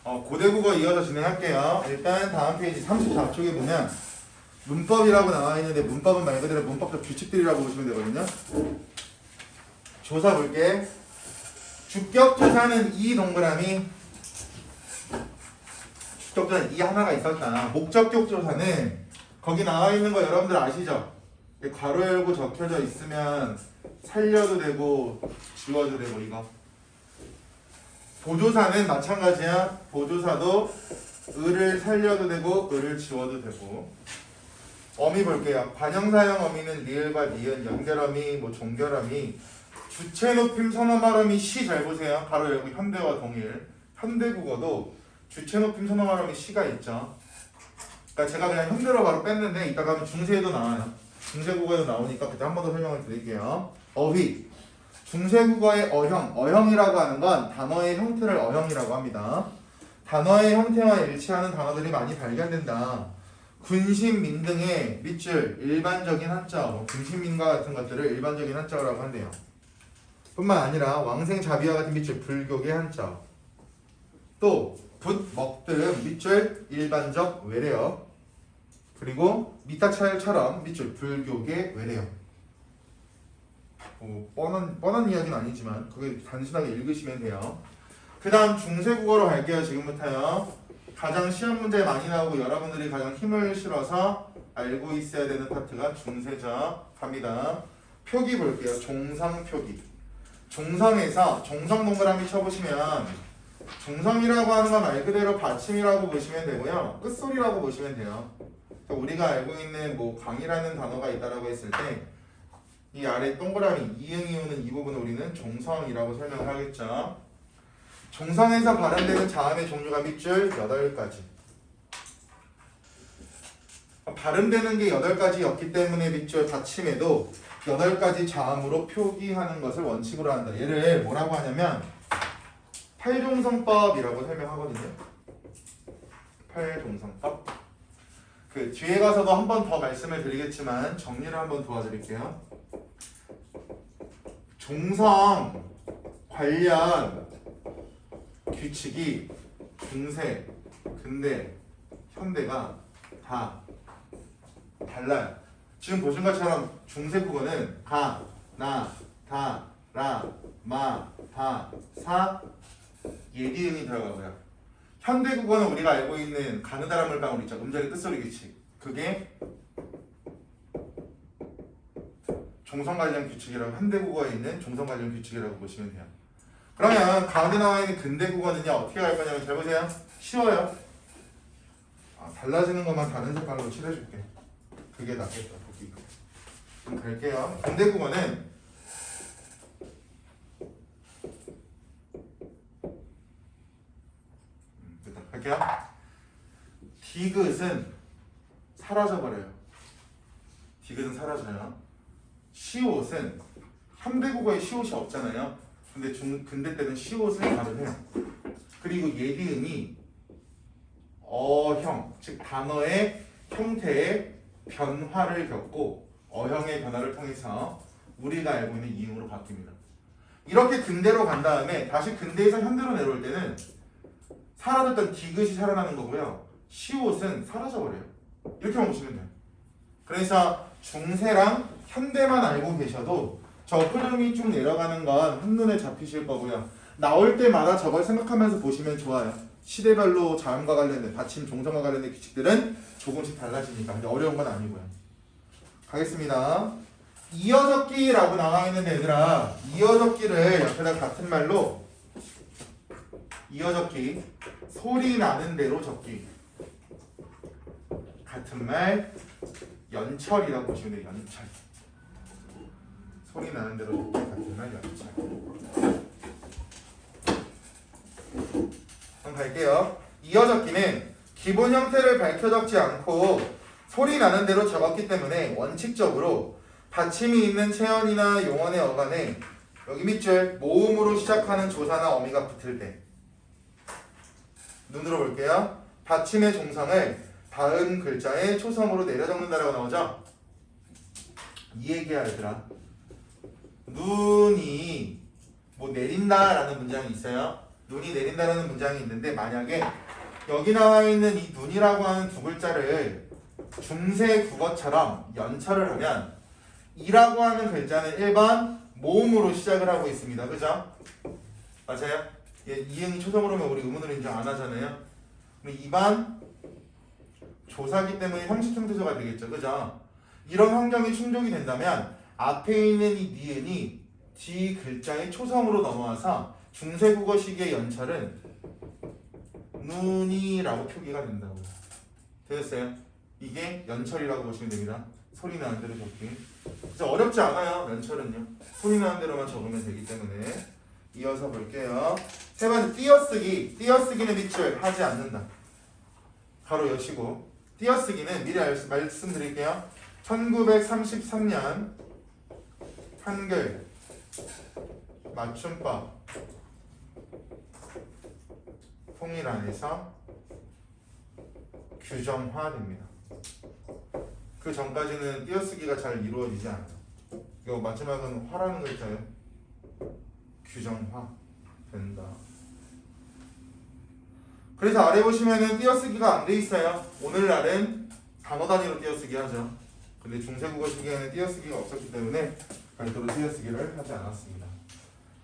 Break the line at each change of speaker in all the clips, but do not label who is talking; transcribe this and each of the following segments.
고대국어 이어서 진행할게요. 일단 다음 페이지 34쪽에 보면 문법이라고 나와 있는데 문법은 말 그대로 문법적 규칙들이라고 보시면 되거든요. 조사 볼게. 주격 조사는 이 동그라미. 주격 조사는 이 하나가 있었다. 목적격 조사는 거기 나와 있는 거 여러분들 아시죠? 괄호 열고 적혀져 있으면 살려도 되고 지워도 되고 이거. 보조사는 마찬가지야. 보조사도 을을 살려도 되고 을을 지워도 되고. 어미 볼게요. 관형사형 어미는 리을과 니은, 연결어미, 종결어미, 주체 높임 선어말어미 시 잘 보세요. 가로 열고 현대와 동일. 현대국어도 주체 높임 선어말어미 시가 있죠. 그러니까 제가 그냥 현대로 바로 뺐는데 이따가 하면 중세에도 나와요. 중세국어에도 나오니까 그때 한 번 더 설명을 드릴게요. 어휘. 중세국어의 어형이라고 하는 건 단어의 형태를 어형이라고 합니다. 단어의 형태와 일치하는 단어들이 많이 발견된다. 군신민 등의 밑줄 일반적인 한자어, 군신민과 같은 것들을 일반적인 한자어라고 한대요. 뿐만 아니라 왕생자비와 같은 밑줄 불교계 한자어, 또 붓, 먹 등 밑줄 일반적 외래어, 그리고 밑닥차일처럼 밑줄 불교계 외래어. 뻔한 이야기는 아니지만 그게 단순하게 읽으시면 돼요. 그 다음 중세국어로 갈게요. 지금부터요. 가장 시험 문제 많이 나오고 여러분들이 가장 힘을 실어서 알고 있어야 되는 파트가 중세죠. 갑니다. 표기 볼게요. 종성 표기. 종성에서 종성 동그라미 쳐보시면 종성이라고 하는 건 말 그대로 받침이라고 보시면 되고요. 끝소리라고 보시면 돼요. 우리가 알고 있는 강이라는 단어가 있다라고 했을 때 이 아래 동그라미 이응이 오는 이 부분을 우리는 종성이라고 설명을 하겠죠. 종성에서 발음되는 자음의 종류가 밑줄 8가지. 발음되는 게 8가지였기 때문에 밑줄 받침에도 8가지 자음으로 표기하는 것을 원칙으로 한다. 얘를 뭐라고 하냐면 팔종성법이라고 설명하거든요. 팔종성법. 그 뒤에 가서도 한 번 더 말씀을 드리겠지만 정리를 한번 도와드릴게요. 종성 관련 규칙이 중세, 근대, 현대가 다 달라요. 지금 보신 것처럼 중세 국어는 가, 나, 다, 라, 마, 다, 사, 예디음이 들어가고요. 현대 국어는 우리가 알고 있는 가느다란 물방울 있죠. 음절의 끝소리 규칙. 그게 종성 관련 규칙이라고, 현대 국어에 있는 종성 관련 규칙이라고 보시면 돼요. 그러면 가운데 나와 있는 근대 국어는요 어떻게 할 거냐면 잘 보세요. 쉬워요. 달라지는 것만 다른 색깔로 칠해줄게. 그게 낫겠다. 보기가. 그럼 갈게요. 근대 국어는 됐다. 갈게요. 디귿은 사라져버려요. 디귿은 사라져요. 시옷은 현대 국어에 시옷이 없잖아요. 근데 근대 때는 시옷을 발음해요. 그리고 예디음이 어형, 즉 단어의 형태의 변화를 겪고 어형의 변화를 통해서 우리가 알고 있는 이음으로 바뀝니다. 이렇게 근대로 간 다음에 다시 근대에서 현대로 내려올 때는 사라졌던 디귿이 살아나는 거고요. 시옷은 사라져버려요. 이렇게만 보시면 돼요. 그래서 중세랑 현대만 알고 계셔도 저 흐름이 쭉 내려가는 건 한눈에 잡히실 거고요. 나올 때마다 저걸 생각하면서 보시면 좋아요. 시대별로 자음과 관련된 받침, 종성과 관련된 규칙들은 조금씩 달라지니까. 근데 어려운 건 아니고요. 가겠습니다. 이어적기라고 나와 있는 얘들아, 이어적기를 옆에다 같은 말로 이어적기, 소리 나는 대로 적기. 같은 말 연철이라고 보시면 돼요. 연철. 소리 나는 대로 적기 같은 말 연철. 그럼 갈게요. 이어적기는 기본 형태를 밝혀 적지 않고 소리 나는 대로 적었기 때문에 원칙적으로 받침이 있는 체언이나 용언의 어간에 여기 밑줄 모음으로 시작하는 조사나 어미가 붙을 때 눈으로 볼게요. 받침의 종성을 다음 글자의 초성으로 내려 적는다라고 나오죠? 이 얘기야 얘들아. 눈이 내린다라는 문장이 있어요. 눈이 내린다라는 문장이 있는데 만약에 여기 나와 있는 이 눈이라고 하는 두 글자를 중세 국어처럼 연철을 하면 이라고 하는 글자는 1번 모음으로 시작을 하고 있습니다. 그죠? 맞아요? 예, 이응이 초성으로 오면 우리 의문으로 인정 안 하잖아요. 그럼 2번 조사기 때문에 형식 형태조가 되겠죠. 그죠? 이런 환경이 충족이 된다면 앞에 있는 이 니은이 뒤 글자의 초성으로 넘어와서 중세국어식의 연철은 눈이라고 표기가 된다고요. 되셨어요? 이게 연철이라고 보시면 됩니다. 소리 나는 대로 적기. 진짜 어렵지 않아요. 연철은요. 소리 나는 대로만 적으면 되기 때문에. 이어서 볼게요. 세 번째 띄어쓰기. 띄어쓰기는 밑줄 하지 않는다. 바로 여시고. 띄어쓰기는 미리 말씀드릴게요. 1933년 한글 맞춤법 통일안에서 규정화됩니다. 그 전까지는 띄어쓰기가 잘 이루어지지 않아요. 이거 마지막은 화라는 글자예요. 규정화 된다. 그래서 아래 보시면은 띄어쓰기가 안 돼 있어요. 오늘날은 단어 단위로 띄어쓰기 하죠. 근데 중세국어 시기에는 띄어쓰기가 없었기 때문에 별도로 띄어쓰기를 하지 않았습니다.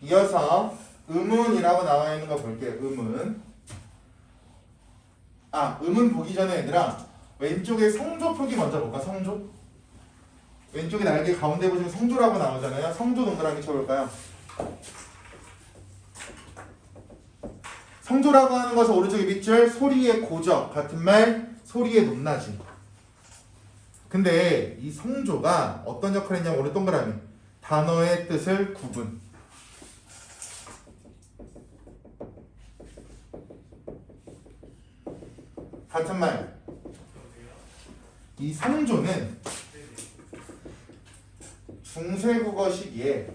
이어서 음운이라고 나와 있는 거 볼게요. 음운. 음운 보기 전에 얘들아 왼쪽에 성조 표기 먼저 볼까? 성조. 왼쪽에 날개 가운데 보시면 성조라고 나오잖아요. 성조 동그라미 쳐볼까요? 성조라고 하는 것은 오른쪽에 밑줄 소리의 고적 같은 말 소리의 높낮이. 근데 이 성조가 어떤 역할을 했냐면 오른 동그라미 단어의 뜻을 구분. 같은 말. 이 성조는 중세국어 시기에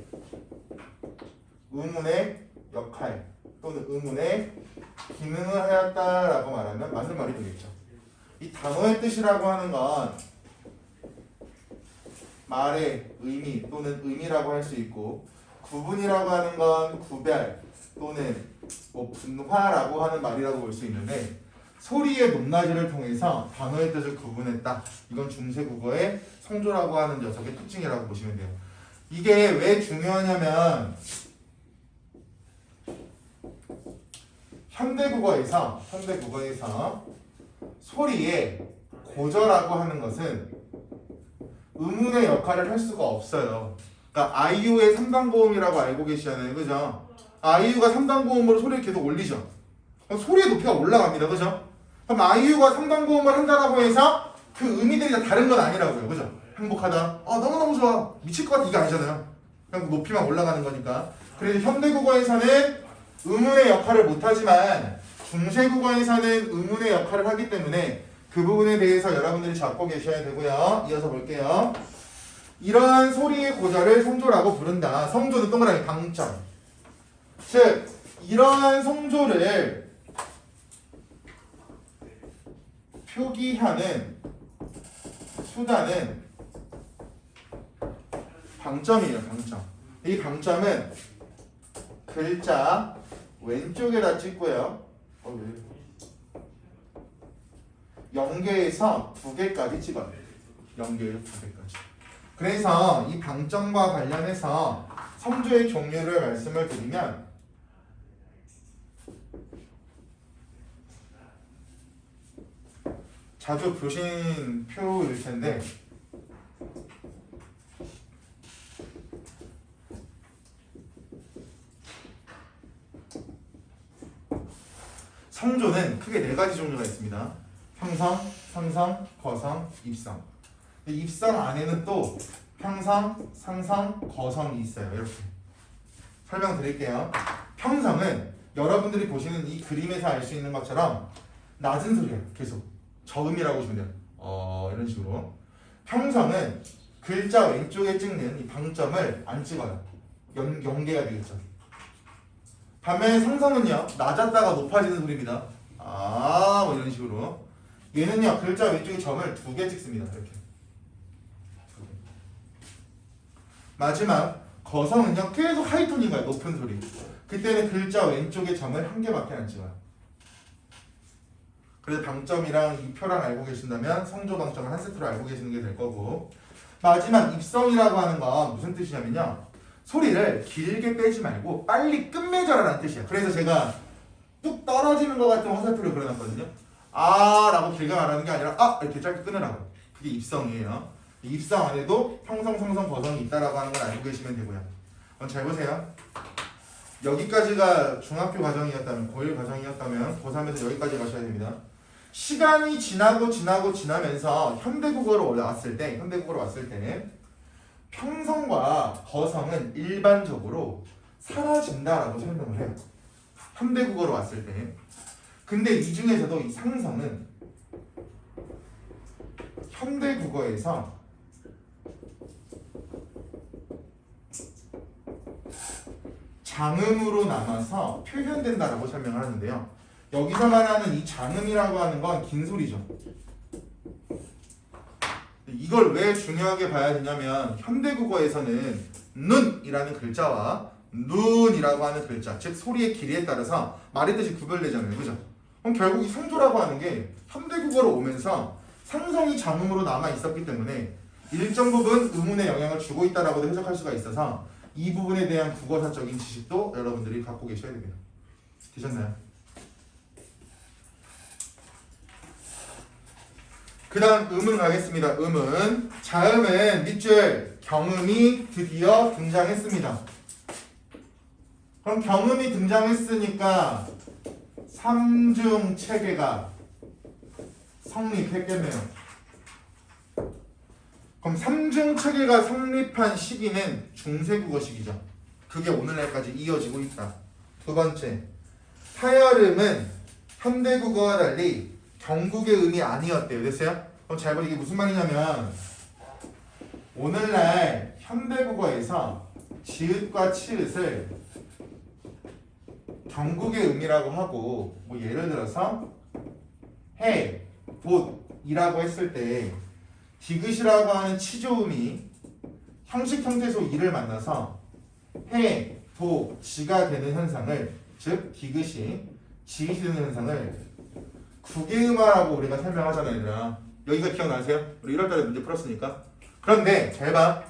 의문의 역할 또는 의문의 기능을 하였다라고 말하면 맞는 말이 되겠죠. 이 단어의 뜻이라고 하는 건 말의 의미 또는 의미라고 할 수 있고 구분이라고 하는 건 구별 또는 분화라고 하는 말이라고 볼 수 있는데 소리의 높낮이를 통해서 단어의 뜻을 구분했다. 이건 중세국어의 성조라고 하는 녀석의 특징이라고 보시면 돼요. 이게 왜 중요하냐면 현대국어에서 소리의 고저라고 하는 것은 의문의 역할을 할 수가 없어요. 그러니까 아이유의 3단고음이라고 알고 계시잖아요. 그죠? 아이유가 3단고음으로 소리를 계속 올리죠. 그럼 소리의 높이가 올라갑니다. 그죠? 그럼 아이유가 3단고음을 한다라고 해서 그 의미들이 다 다른 건 아니라고요. 그죠? 행복하다. 너무너무 좋아. 미칠 것 같아. 이게 아니잖아요. 그냥 높이만 올라가는 거니까. 그래서 현대국어에서는 의문의 역할을 못하지만 중세국어에서는 의문의 역할을 하기 때문에 그 부분에 대해서 여러분들이 잡고 계셔야 되고요. 이어서 볼게요. 이러한 소리의 고저를 성조라고 부른다. 성조는 동그라미 방점. 즉 이러한 성조를 표기하는 수단은 방점이에요. 방점. 이 방점은 글자 왼쪽에다 찍고요. 연계에서 2개까지 찍어요. 연계에서 2개까지. 그래서 이 방점과 관련해서 성조의 종류를 말씀을 드리면 자주 보신 표일 텐데 성조는 크게 4가지 종류가 있습니다. 평성, 상성, 거성, 입성. 입성 안에는 또 평성, 상성, 거성이 있어요. 이렇게 설명드릴게요. 평성은 여러분들이 보시는 이 그림에서 알 수 있는 것처럼 낮은 소리예요. 계속 저음이라고 보시면 돼요. 이런 식으로. 평성은 글자 왼쪽에 찍는 이 방점을 안 찍어요. 연계가 되겠죠. 반면에 상성은요, 낮았다가 높아지는 소리입니다. 뭐 이런 식으로. 얘는요, 글자 왼쪽에 점을 2개 찍습니다. 이렇게. 마지막 거성은요, 계속 하이톤인 거예요. 높은 소리. 그때는 글자 왼쪽에 점을 한 개밖에 안 찍어요. 그래서 방점이랑 이 표랑 알고 계신다면 성조 방점을 한 세트로 알고 계시는 게 될 거고, 마지막 입성이라고 하는 건 무슨 뜻이냐면요, 소리를 길게 빼지 말고 빨리 끝맺어라라는 뜻이야. 그래서 제가 뚝 떨어지는 것 같은 화살표를 그려놨거든요. 아 라고 길게 말하는 게 아니라 아 이렇게 짧게 끊으라고. 그게 입성이에요. 입성 안에도 평성, 성성, 거성이 있다라고 하는 걸 알고 계시면 되고요. 그럼 잘 보세요. 여기까지가 중학교 과정이었다면, 고1 과정이었다면 고3에서 여기까지 가셔야 됩니다. 시간이 지나면서 현대국어로 왔을 때 평성과 거성은 일반적으로 사라진다라고 설명을 해요. 현대국어로 왔을 때. 근데 이 중에서도 이 상성은 현대국어에서 장음으로 남아서 표현된다라고 설명을 하는데요. 여기서 말하는 이 장음이라고 하는 건 긴 소리죠. 이걸 왜 중요하게 봐야 되냐면 현대국어에서는 눈이라는 글자와 눈이라고 하는 글자, 즉 소리의 길이에 따라서 말의 뜻이 구별되잖아요. 그죠? 그럼 결국 이 성조라고 하는 게 현대국어로 오면서 상성이 장음으로 남아 있었기 때문에 일정 부분 의문에 영향을 주고 있다라고도 해석할 수가 있어서 이 부분에 대한 국어사적인 지식도 여러분들이 갖고 계셔야 됩니다. 되셨나요? 그 다음 음은 가겠습니다. 음은 자음은 밑줄 경음이 드디어 등장했습니다. 그럼 경음이 등장했으니까 삼중 체계가 성립했겠네요. 그럼 삼중 체계가 성립한 시기는 중세국어 시기죠. 그게 오늘날까지 이어지고 있다. 두 번째, 타열음은 현대국어와 달리 경국의 음이 아니었대요. 됐어요? 그럼 잘 보세요. 이게 무슨 말이냐면 오늘날 현대국어에서 지읒과 치읒을 경국의 음이라고 하고, 뭐 예를 들어서 해, 봇이라고 했을 때 디귿이라고 하는 치조음이 형식 형태소 이를 만나서 해, 도, 지가 되는 현상을, 즉 디귿이 지읒이 되는 현상을 국외음화라고 우리가 설명하잖아요. 얘들아. 여기가 기억나세요? 우리 1월달에 문제 풀었으니까. 그런데 잘 봐.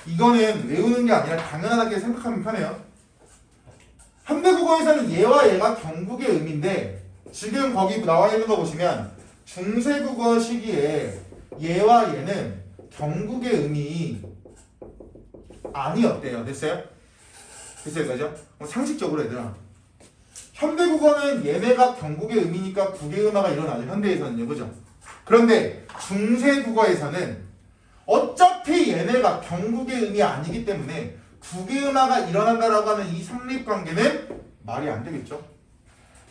이거는 외우는 게 아니라 당연하게 생각하면 편해요. 현대국어에서는 얘와 얘가 경국의 음인데 지금 거기 나와 있는 거 보시면 중세국어 시기에 얘와 얘는 경국의 음이 아니었대요. 됐어요? 됐어요? 그죠? 상식적으로 얘들아, 현대국어는 얘네가 경국의 음이니까 국의 음화가 일어나죠. 현대에서는요. 그죠? 그런데 중세국어에서는 어차피 얘네가 경국의 음이 아니기 때문에 국의 음화가 일어난다라고 하는 이 성립관계는 말이 안 되겠죠.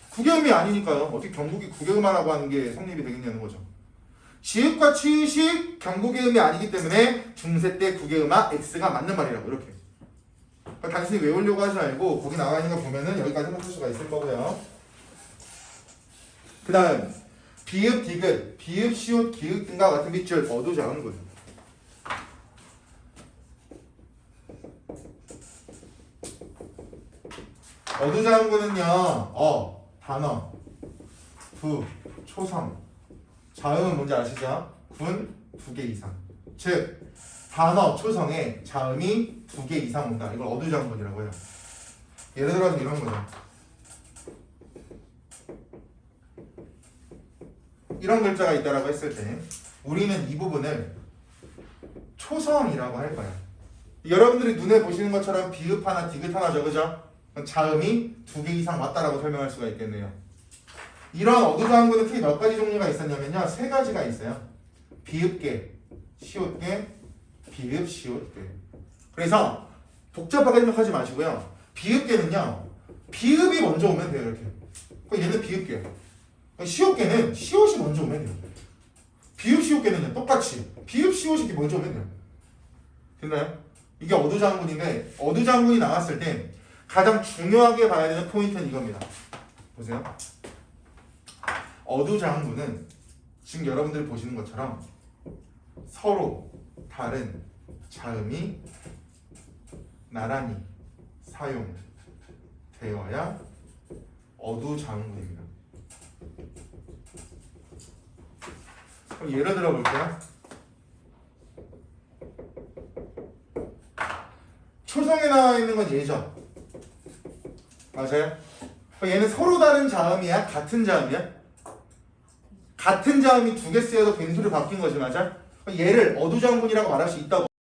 국의 음이 아니니까요. 어떻게 경국이 국의 음화라고 하는 게 성립이 되겠냐는 거죠. 지읒과 치읒이 경국의 음이 아니기 때문에 중세 때 국의 음화 X가 맞는 말이라고 이렇게. 그러니까 단순히 외우려고 하지 말고 거기 나와 있는 거 보면은 여기까지 생각할 수가 있을 거고요. 그 다음 비읍, 디귿, 비읍, 시옷, 기읍 등과 같은 밑줄 어두작은 거예요. 어두작은 거는요. 단어, 부, 초성, 자음은 뭔지 아시죠? 군, 2개 이상. 즉 단어, 초성에 자음이 2개 이상 온다. 이걸 어두작문이라고 해요. 예를 들어서 이런 거죠. 이런 글자가 있다라고 했을 때 우리는 이 부분을 초성이라고 할 거야. 여러분들이 눈에 보시는 것처럼 비읍 하나, 디귿 하나죠. 그죠? 자음이 2개 이상 왔다라고 설명할 수가 있겠네요. 이런 어두작문은 크게 몇 가지 종류가 있었냐면요. 3가지가 있어요. 비읍계, 시옷계, 비읍, 시옷계. 그래서 복잡하게 생각하지 마시고요. 비읍계는요. 비읍이 먼저 오면 돼요. 이렇게. 얘는 비읍계예요. 시옷계는 시옷이 먼저 오면 돼요. 비읍, 시옷계는요. 똑같이 비읍, 시옷이 먼저 오면 돼요. 됐나요? 이게 어두작문인데 어두작문이 나왔을 때 가장 중요하게 봐야 되는 포인트는 이겁니다. 보세요. 어두작문은 지금 여러분들이 보시는 것처럼 서로 다른 자음이 나란히 사용되는 되어야 어두장군입니다. 그럼 예를 들어 볼게요. 초성에 나와 있는 건 얘죠. 맞아요? 얘는 서로 다른 자음이야? 같은 자음이야? 같은 자음이 두 개 쓰여도 된 소리 바뀐 거지, 맞아? 얘를 어두장군이라고 말할 수 있다고.